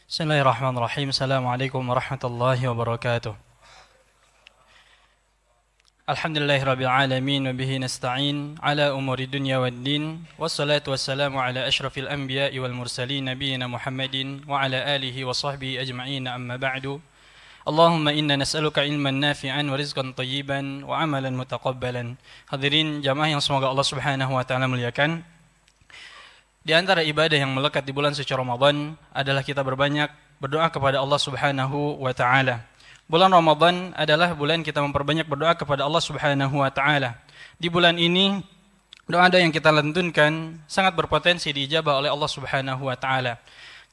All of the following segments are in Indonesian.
Bismillahirrahmanirrahim. Assalamualaikum warahmatullahi wabarakatuh. Alhamdulillahirabbil alamin wa bihi nasta'in ala umuri dunya waddin. Wassalatu wassalamu ala asyrafil anbiya'i wal mursalin nabiyina Muhammadin wa ala alihi wa sahbihi ajma'in, amma ba'du. Allahumma inna nas'aluka ilman nafi'an wa rizqan thayyiban wa amalan mutaqabbalan. Hadirin jamaah yang semoga Allah Subhanahu wa taala muliakan. Di antara ibadah yang melekat di bulan suci Ramadan adalah kita berbanyak berdoa kepada Allah Subhanahu wa taala. Bulan Ramadan adalah bulan kita memperbanyak berdoa kepada Allah Subhanahu wa taala. Di bulan ini doa-doa yang kita lantunkan sangat berpotensi diijabah oleh Allah Subhanahu wa taala.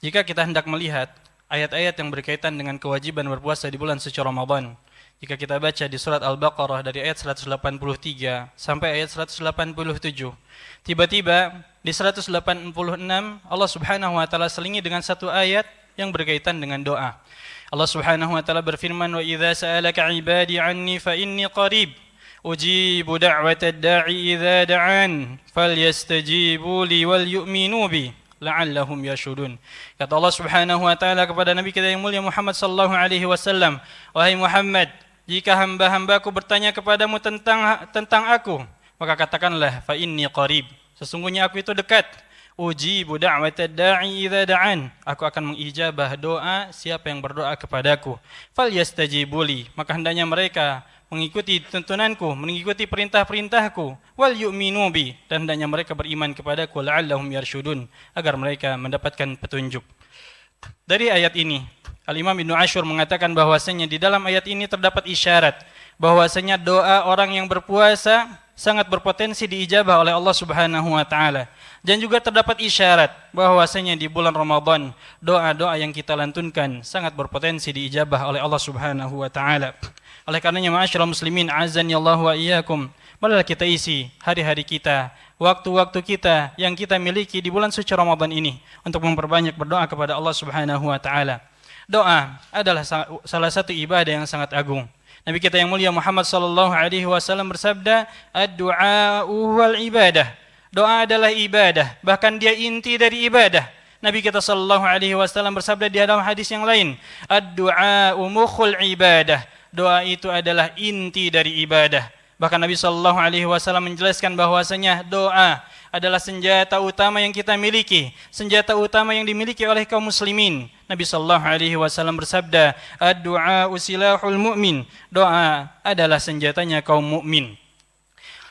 Jika kita hendak melihat ayat-ayat yang berkaitan dengan kewajiban berpuasa di bulan suci Ramadan, jika kita baca di surat Al-Baqarah dari ayat 183 sampai ayat 187, tiba-tiba di 186 Allah Subhanahu wa taala selingi dengan satu ayat yang berkaitan dengan doa. Allah Subhanahu wa taala berfirman, "Wa idza sa'alaka 'ibadi 'anni fa inni qarib ujibu da'watad da'i idza da'an falyastajibu li wal yu'minu bi la'allahum yashudun." Kata Allah Subhanahu wa taala kepada Nabi kita yang mulia Muhammad sallallahu alaihi wasallam, "Wahai Muhammad, jika hamba-hambaku bertanya kepadamu tentang aku, maka katakanlah fa inni qarib, sesungguhnya aku itu dekat. Ujibu da'watad da'i idza da'an, aku akan mengijabah doa siapa yang berdoa kepadaku. Falyastajibuli, maka hendaknya mereka mengikuti tuntunanku, mengikuti perintah-perintahku. Wal yu'minu bi, dan hendaknya mereka beriman kepadaku. La'allahum yarshudun, agar mereka mendapatkan petunjuk." Dari ayat ini, Al-Imam Ibnu Ashur mengatakan bahwasanya di dalam ayat ini terdapat isyarat bahwasanya doa orang yang berpuasa sangat berpotensi diijabah oleh Allah Subhanahu wa taala. Dan juga terdapat isyarat bahwasanya di bulan Ramadan doa-doa yang kita lantunkan sangat berpotensi diijabah oleh Allah Subhanahu wa taala. Oleh karenanya ma'asyiral muslimin azani Allah wa iyyakum, marilah kita isi hari-hari kita, waktu-waktu kita yang kita miliki di bulan suci Ramadan ini untuk memperbanyak berdoa kepada Allah Subhanahu wa taala. Doa adalah salah satu ibadah yang sangat agung. Nabi kita yang mulia Muhammad sallallahu alaihi wasallam bersabda, "Ad-du'a wal ibadah." Doa adalah ibadah, bahkan dia inti dari ibadah. Nabi kita sallallahu alaihi wasallam bersabda di dalam hadis yang lain, "Ad-du'a mukhul ibadah." Doa itu adalah inti dari ibadah. Bahkan Nabi sallallahu alaihi wasallam menjelaskan bahwasanya doa adalah senjata utama yang kita miliki, senjata utama yang dimiliki oleh kaum muslimin. Nabi sallallahu alaihi wasallam bersabda, "Ad-du'a silahul mu'min." Doa adalah senjatanya kaum mukmin.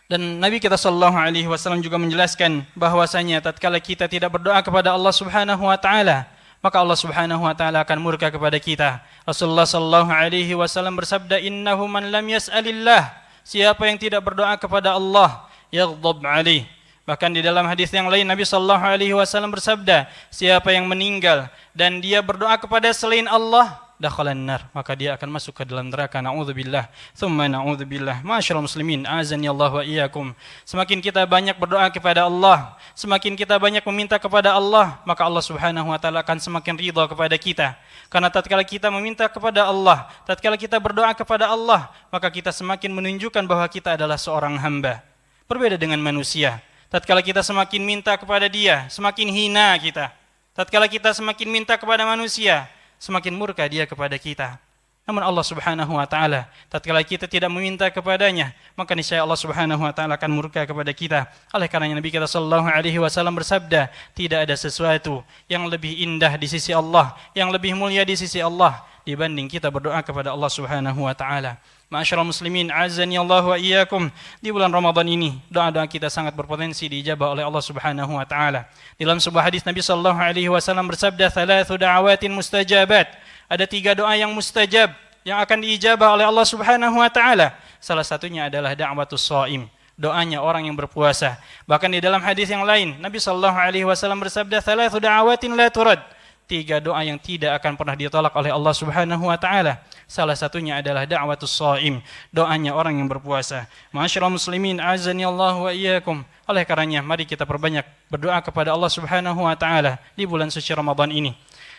Dan Nabi kita sallallahu alaihi wasallam juga menjelaskan bahwasanya tatkala kita tidak berdoa kepada Allah Subhanahu wa taala, maka Allah Subhanahu wa taala akan murka kepada kita. Rasulullah sallallahu alaihi wasallam bersabda, "Innahu man lam yas'alillah." Siapa yang tidak berdoa kepada Allah, yaghdab alaih. Bahkan di dalam hadis yang lain Nabi sallallahu alaihi wasallam bersabda, siapa yang meninggal dan dia berdoa kepada selain Allah, dakhalan nar, maka dia akan masuk ke dalam neraka. Na'udzubillah, tsumma na'udzubillah. Ma'asyiral muslimin, azani Allah wa iyyakum. Semakin kita banyak berdoa kepada Allah, semakin kita banyak meminta kepada Allah, maka Allah Subhanahu wa taala akan semakin ridha kepada kita. Karena tatkala kita meminta kepada Allah, tatkala kita berdoa kepada Allah, maka kita semakin menunjukkan bahwa kita adalah seorang hamba. Berbeda dengan manusia. Tatkala kita semakin minta kepada dia, semakin hina kita. Tatkala kita semakin minta kepada manusia, semakin murka dia kepada kita. Namun Allah Subhanahu wa taala, tatkala kita tidak meminta kepadanya, maka niscaya Allah Subhanahu wa taala akan murka kepada kita. Oleh karena Nabi kita sallallahu alaihi wasallam bersabda, tidak ada sesuatu yang lebih indah di sisi Allah, yang lebih mulia di sisi Allah dibanding kita berdoa kepada Allah Subhanahu wa taala. Ma'asyiral muslimin azani Allah wa iyyakum, di bulan Ramadan ini doa-doa kita sangat berpotensi diijabah oleh Allah Subhanahu wa taala. Dalam sebuah hadis Nabi sallallahu alaihi wasallam bersabda, "Thalathu da'awatin mustajabat." Ada 3 doa yang mustajab yang akan diijabah oleh Allah Subhanahu wa taala. Salah satunya adalah da'watus shaim, doanya orang yang berpuasa. Bahkan di dalam hadis yang lain Nabi sallallahu alaihi wasallam bersabda, "Thalathu da'awatin la turad." 3 doa yang tidak akan pernah ditolak oleh Allah Subhanahu wa taala. Salah satunya adalah da'watus shaim, doanya orang yang berpuasa. Ma'asyiral muslimin azani Allah wa iyyakum. Oleh karenanya mari kita perbanyak berdoa kepada Allah Subhanahu wa taala di bulan suci Ramadan ini.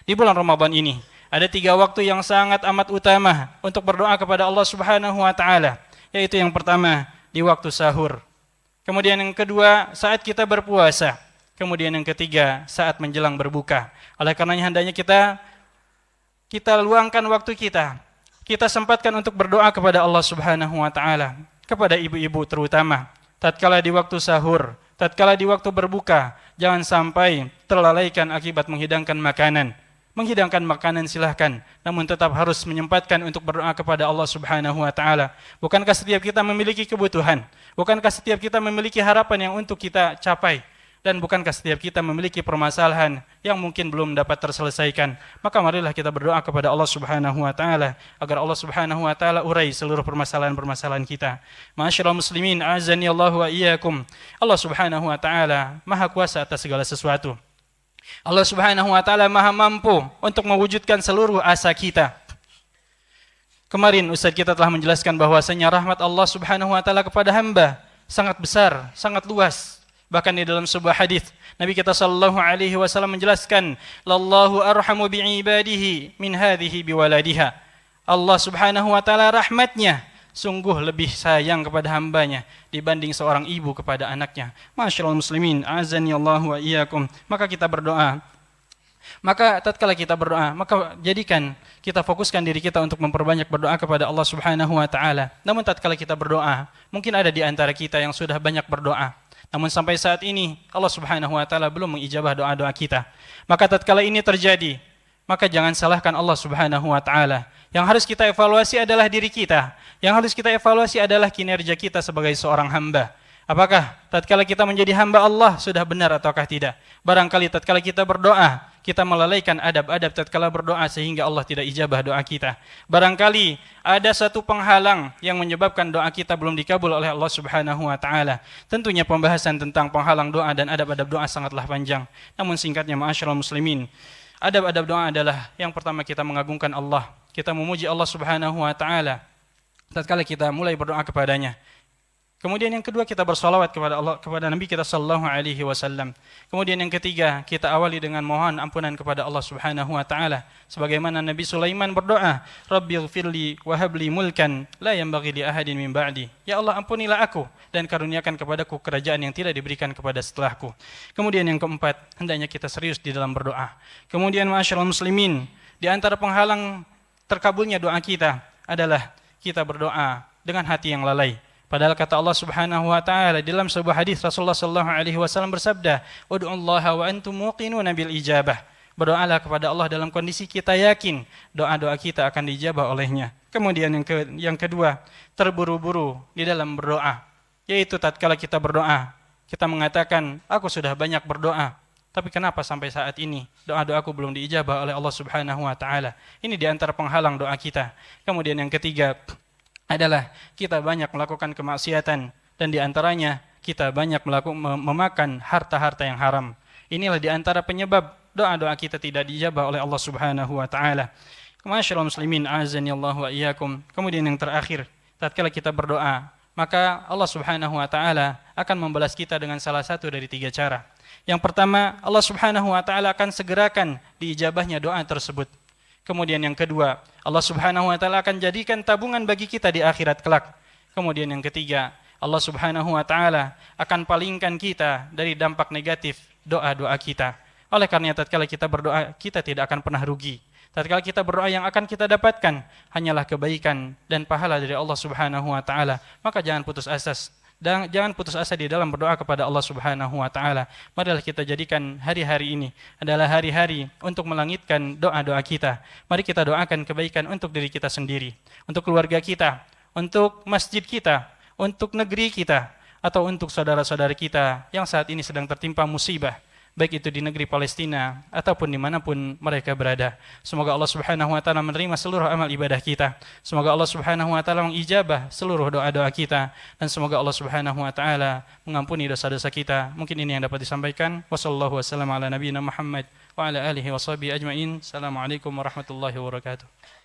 Di bulan Ramadan ini ada 3 waktu yang sangat amat utama untuk berdoa kepada Allah Subhanahu wa taala, yaitu yang pertama di waktu sahur. Kemudian yang kedua saat kita berpuasa. Kemudian yang ketiga saat menjelang berbuka. Oleh karenanya hendaknya kita kita luangkan waktu kita. Kita sempatkan untuk berdoa kepada Allah Subhanahu wa taala, kepada ibu-ibu terutama. Tatkala di waktu sahur, tatkala di waktu berbuka, jangan sampai terlalaikan akibat menghidangkan makanan. Menghidangkan makanan silahkan, namun tetap harus menyempatkan untuk berdoa kepada Allah Subhanahu wa taala. Bukankah setiap kita memiliki kebutuhan? Bukankah setiap kita memiliki harapan yang untuk kita capai? Dan bukankah setiap kita memiliki permasalahan yang mungkin belum dapat terselesaikan? Maka marilah kita berdoa kepada Allah Subhanahu wa taala agar Allah Subhanahu wa taala urai seluruh permasalahan-permasalahan kita. Ma'asyiral muslimin, azani Allah wa iyyakum. Allah Subhanahu wa taala Maha kuasa atas segala sesuatu. Allah Subhanahu wa taala Maha mampu untuk mewujudkan seluruh asa kita. Kemarin Ustaz kita telah menjelaskan bahwasanya rahmat Allah Subhanahu wa taala kepada hamba sangat besar, sangat luas. Bahkan di dalam sebuah hadis Nabi kita sallallahu alaihi wasallam menjelaskan, "Lallahu arhamu bi'ibadihi min hadhihi biwaladiha." Allah Subhanahu wa taala rahmatnya sungguh lebih sayang kepada hambanya dibanding seorang ibu kepada anaknya. Masyaallah muslimin, azani Allah wa iyyakum. Maka kita berdoa. Maka tatkala kita berdoa, maka jadikan kita fokuskan diri kita untuk memperbanyak berdoa kepada Allah Subhanahu wa taala. Namun tatkala kita berdoa, mungkin ada di antara kita yang sudah banyak berdoa. Namun sampai saat ini Allah Subhanahu wa taala belum mengijabah doa-doa kita. Maka tatkala ini terjadi, maka jangan salahkan Allah Subhanahu wa taala. Yang harus kita evaluasi adalah diri kita. Yang harus kita evaluasi adalah kinerja kita sebagai seorang hamba. Apakah tatkala kita menjadi hamba Allah sudah benar ataukah tidak? Barangkali tatkala kita berdoa, kita melalaikan adab-adab tatkala berdoa sehingga Allah tidak ijabah doa kita. Barangkali ada satu penghalang yang menyebabkan doa kita belum dikabul oleh Allah Subhanahu wa taala. Tentunya pembahasan tentang penghalang doa dan adab-adab doa sangatlah panjang. Namun singkatnya, ma'asyiral muslimin, adab-adab doa adalah yang pertama kita mengagungkan Allah. Kita memuji Allah Subhanahu wa taala tatkala kita mulai berdoa kepadanya. Kemudian yang kedua, kita bersalawat kepada Allah, kepada Nabi kita sallallahu alaihi wasallam. Kemudian yang ketiga, kita awali dengan mohon ampunan kepada Allah Subhanahu wa taala. Sebagaimana Nabi Sulaiman berdoa, "Rabbighfirli wa habli mulkan la yanbaghi li ahadin min ba'di." Ya Allah, ampunilah aku dan karuniakan kepadaku kerajaan yang tidak diberikan kepada setelahku. Kemudian yang keempat, hendaknya kita serius di dalam berdoa. Kemudian ma'asyiral muslimin, di antara penghalang terkabulnya doa kita adalah kita berdoa dengan hati yang lalai. Padahal kata Allah Subhanahu wa taala dalam sebuah hadis, Rasulullah sallallahu alaihi wasallam bersabda, "Ud'ullaha wa antum muqinuna bil ijabah." Berdoalah kepada Allah dalam kondisi kita yakin doa-doa kita akan dijabah olehnya. Kemudian yang kedua, terburu-buru di dalam berdoa, yaitu tatkala kita berdoa, kita mengatakan, "Aku sudah banyak berdoa, tapi kenapa sampai saat ini doa-doaku belum diijabah oleh Allah Subhanahu wa taala?" Ini di antara penghalang doa kita. Kemudian yang ketiga adalah kita banyak melakukan kemaksiatan dan di antaranya kita banyak memakan harta-harta yang haram. Inilah di antara penyebab doa-doa kita tidak dijabah oleh Allah Subhanahu wa taala. Ma'asyiral muslimin, azani Allah wa iyyakum. Kemudian yang terakhir, tatkala kita berdoa, maka Allah Subhanahu wa taala akan membalas kita dengan salah satu dari tiga cara. Yang pertama, Allah Subhanahu wa taala akan segerakan diijabahnya doa tersebut. Kemudian yang kedua, Allah Subhanahu wa taala akan jadikan tabungan bagi kita di akhirat kelak. Kemudian yang ketiga, Allah Subhanahu wa taala akan palingkan kita dari dampak negatif doa-doa kita. Oleh karena tatkala kita berdoa, kita tidak akan pernah rugi. Tatkala kita berdoa, yang akan kita dapatkan hanyalah kebaikan dan pahala dari Allah Subhanahu wa taala. Maka jangan putus asa. Dan jangan putus asa di dalam berdoa kepada Allah Subhanahu wa taala. Marilah kita jadikan hari-hari ini adalah hari-hari untuk melangitkan doa-doa kita. Mari kita doakan kebaikan untuk diri kita sendiri, untuk keluarga kita, untuk masjid kita, untuk negeri kita, atau untuk saudara-saudara kita yang saat ini sedang tertimpa musibah, baik itu di negeri Palestina ataupun dimanapun mereka berada. Semoga Allah Subhanahu wa taala menerima seluruh amal ibadah kita. Semoga Allah Subhanahu wa taala mengijabah seluruh doa-doa kita, dan semoga Allah Subhanahu wa taala mengampuni dosa-dosa kita. Mungkin ini yang dapat disampaikan. Wassallallahu wasallam ala nabiyina Muhammad wa ala alihi washabihi ajmain. Assalamualaikum warahmatullahi wabarakatuh.